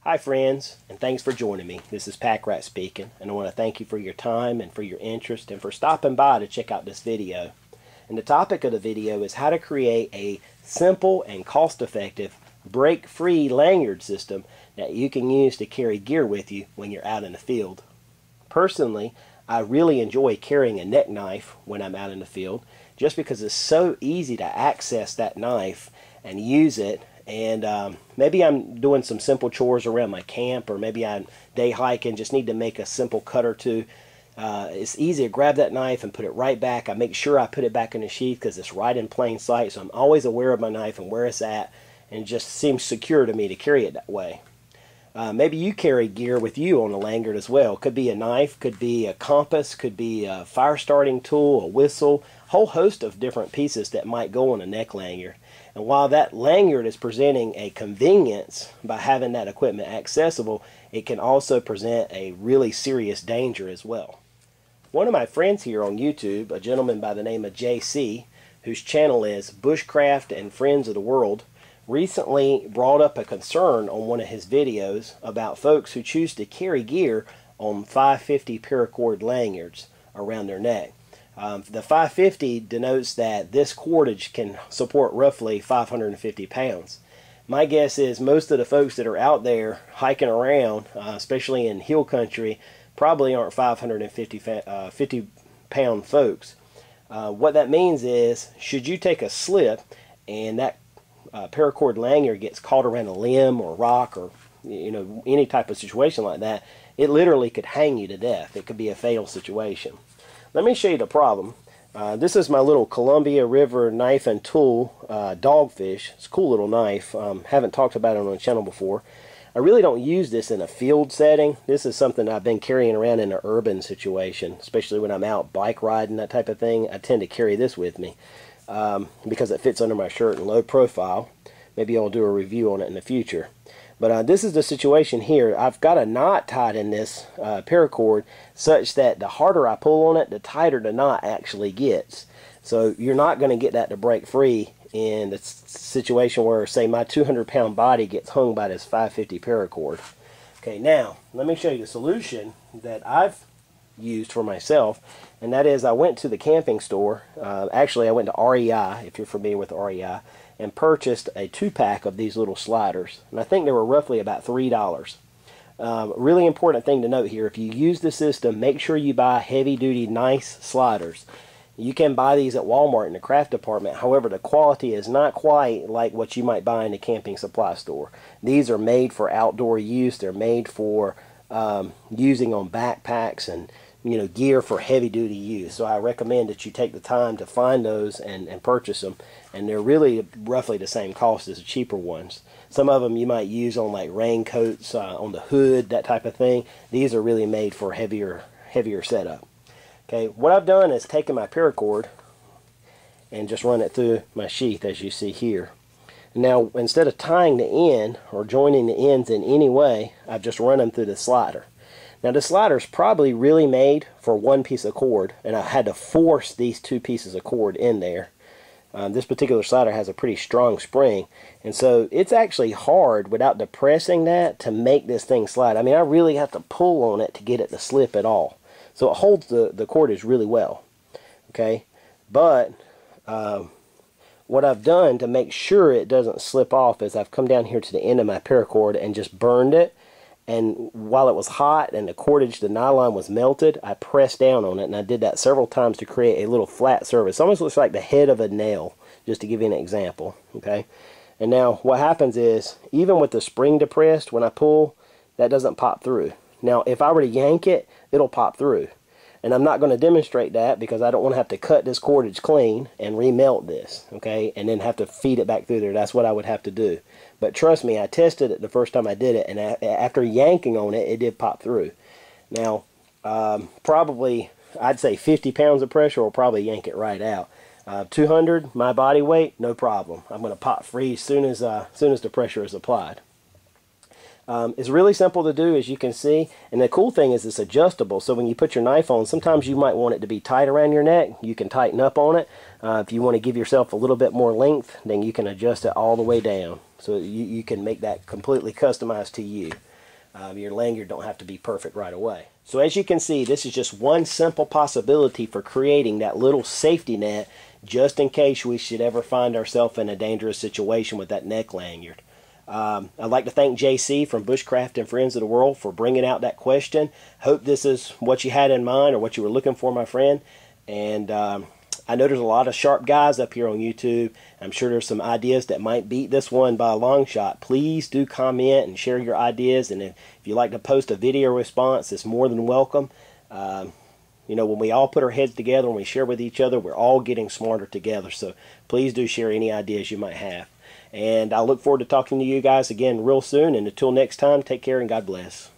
Hi friends, and thanks for joining me. This is Packrat speaking, and I want to thank you for your time and for your interest and for stopping by to check out this video. And the topic of the video is how to create a simple and cost-effective break-free lanyard system that you can use to carry gear with you when you're out in the field. Personally, I really enjoy carrying a neck knife when I'm out in the field just because it's so easy to access that knife and use it. And maybe I'm doing some simple chores around my camp, or maybe I'm day hiking, just need to make a simple cut or two. It's easy to grab that knife and put it right back. I make sure I put it back in the sheath because it's right in plain sight, so I'm always aware of my knife and where it's at, and it just seems secure to me to carry it that way. Maybe you carry gear with you on the lanyard as well. Could be a knife, could be a compass, could be a fire starting tool, a whistle, a whole host of different pieces that might go on a neck lanyard. And while that lanyard is presenting a convenience by having that equipment accessible, it can also present a really serious danger as well. One of my friends here on YouTube, a gentleman by the name of JC, whose channel is Bushcraft and Friends of the World, recently brought up a concern on one of his videos about folks who choose to carry gear on 550 paracord lanyards around their neck. The 550 denotes that this cordage can support roughly 550 pounds. My guess is most of the folks that are out there hiking around, especially in hill country, probably aren't 50 pound folks. What that means is, should you take a slip and that paracord lanyard gets caught around a limb or rock or any type of situation like that, it literally could hang you to death. It could be a fatal situation. Let me show you the problem. This is my little Columbia River knife and tool dogfish. It's a cool little knife. Haven't talked about it on the channel before. I really don't use this in a field setting. This is something I've been carrying around in an urban situation, especially when I'm out bike riding, that type of thing. I tend to carry this with me because it fits under my shirt and low profile. Maybe I'll do a review on it in the future. But this is the situation here. I've got a knot tied in this paracord such that the harder I pull on it, the tighter the knot actually gets. So you're not going to get that to break free in the situation where, say, my 200-pound body gets hung by this 550 paracord. Okay, now let me show you the solution that I've used for myself, and that is I went to the camping store. Actually, I went to REI, if you're familiar with REI, and purchased a 2-pack of these little sliders, and I think they were roughly about $3. Really important thing to note here: if you use the system, make sure you buy heavy-duty, nice sliders. You can buy these at Walmart in the craft department. However, the quality is not quite like what you might buy in the camping supply store. These are made for outdoor use. They're made for using on backpacks and gear for heavy-duty use. So I recommend that you take the time to find those and purchase them. And they're really roughly the same cost as the cheaper ones. Some of them you might use on like raincoats, on the hood, that type of thing. These are really made for heavier setup. Okay, what I've done is taken my paracord and just run it through my sheath, as you see here. Now, instead of tying the end or joining the ends in any way, I've just run them through the slider. Now, the slider is probably really made for one piece of cord, and I had to force these two pieces of cord in there. This particular slider has a pretty strong spring, and so it's actually hard without depressing that to make this thing slide. I mean, I really have to pull on it to get it to slip at all. So it holds the cordage really well. Okay, but what I've done to make sure it doesn't slip off is I've come down here to the end of my paracord and just burned it. And while it was hot and the cordage, the nylon was melted, I pressed down on it, and I did that several times to create a little flat surface. It almost looks like the head of a nail, just to give you an example. Okay, and now what happens is, even with the spring depressed, when I pull, that doesn't pop through. Now, if I were to yank it, it'll pop through. And I'm not going to demonstrate that because I don't want to have to cut this cordage clean and remelt this, okay, and then have to feed it back through there. That's what I would have to do. But trust me, I tested it the first time I did it, and after yanking on it, it did pop through. Now, probably, I'd say 50 pounds of pressure will probably yank it right out. 200, my body weight, no problem. I'm going to pop free as soon as the pressure is applied. It's really simple to do, as you can see, and the cool thing is it's adjustable. So when you put your knife on, sometimes you might want it to be tight around your neck. You can tighten up on it. If you want to give yourself a little bit more length, then you can adjust it all the way down. So you can make that completely customized to you. Your lanyard don't have to be perfect right away. So as you can see, this is just one simple possibility for creating that little safety net just in case we should ever find ourselves in a dangerous situation with that neck lanyard. I'd like to thank JC from Bushcraft and Friends of the World for bringing out that question. Hope this is what you had in mind or what you were looking for, my friend. And I know there's a lot of sharp guys up here on YouTube. I'm sure there's some ideas that might beat this one by a long shot. Please do comment and share your ideas. And if you'd like to post a video response, it's more than welcome. You know, when we all put our heads together and we share with each other, we're all getting smarter together. So please do share any ideas you might have. And I look forward to talking to you guys again real soon. And until next time, take care and God bless.